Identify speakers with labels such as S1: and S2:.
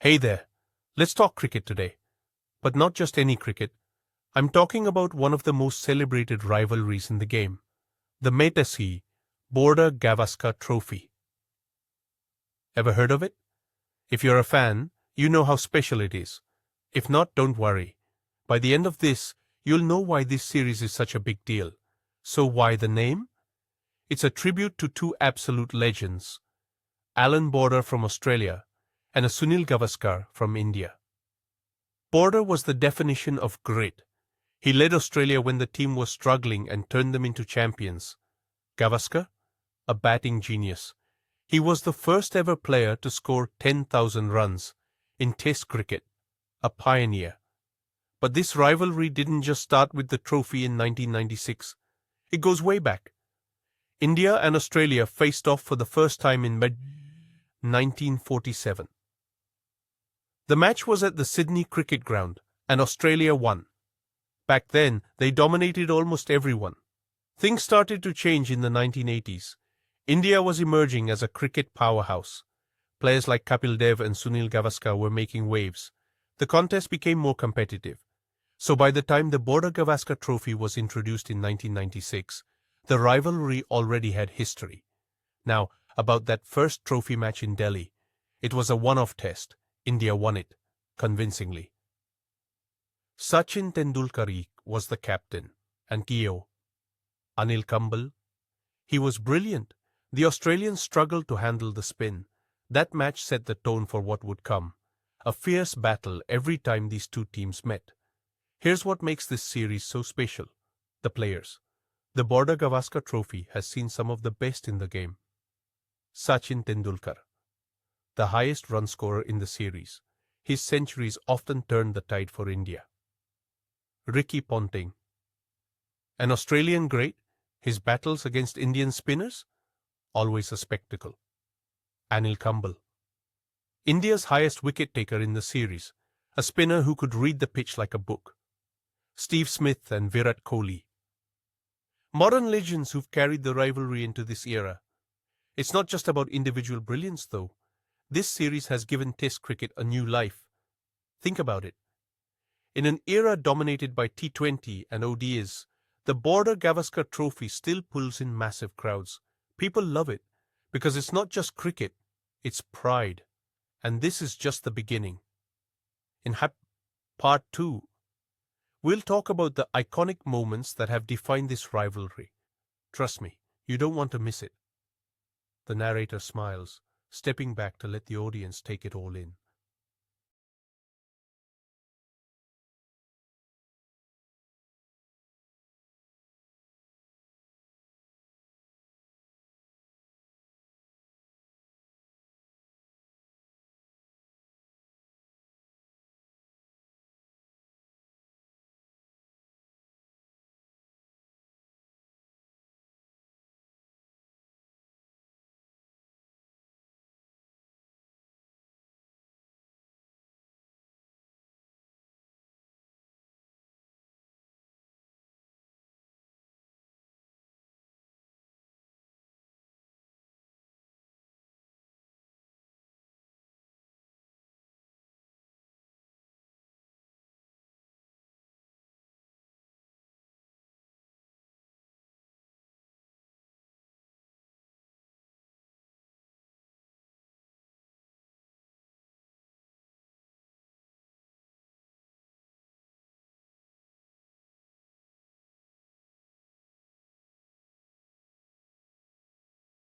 S1: Hey there, let's talk cricket today. But not just any cricket. I'm talking about one of the most celebrated rivalries in the game, the Metasi Border-Gavaskar Trophy. Ever heard of it? If you're a fan, you know how special it is. If not, don't worry. By the end of this, you'll know why this series is such a big deal. So why the name? It's a tribute to two absolute legends, Allan from Australia and a Sunil Gavaskar from India. Border was the definition of grit. He led Australia when the team was struggling and turned them into champions. Gavaskar? A batting genius. He was the first ever player to score 10,000 runs in Test cricket. A pioneer. But this rivalry didn't just start with the trophy in 1996. It goes way back. India and Australia faced off for the first time in mid-1947. The match was at the Sydney Cricket Ground, and Australia won. Back then, they dominated almost everyone. Things started to change in the 1980s. India was emerging as a cricket powerhouse. Players like Kapil Dev and Sunil Gavaskar were making waves. The contest became more competitive. So by the time the Border-Gavaskar Trophy was introduced in 1996, the rivalry already had history. Now, about that first trophy match in Delhi. It was a one-off test. India won it, convincingly. Sachin Tendulkar was the captain, and Keo, Anil Kumbal. He was brilliant. The Australians struggled to handle the spin. That match set the tone for what would come. A fierce battle every time these two teams met. Here's what makes this series so special. The players. The Border-Gavaskar Trophy has seen some of the best in the game. Sachin Tendulkar, the highest run scorer in the series. His centuries often turned the tide for India. Ricky Ponting, an Australian great, his battles against Indian spinners? Always a spectacle. Anil Kumbal, India's highest wicket-taker in the series, a spinner who could read the pitch like a book. Steve Smith and Virat Kohli, modern legends who've carried the rivalry into this era. It's not just about individual brilliance, though. This series has given Test cricket a new life. Think about it. In an era dominated by T20 and ODIs, the Border-Gavaskar Trophy still pulls in massive crowds. People love it because it's not just cricket, it's pride. And this is just the beginning. In Part 2, we'll talk about the iconic moments that have defined this rivalry. Trust me, you don't want to miss it. The narrator smiles, stepping back to let the audience take it all in.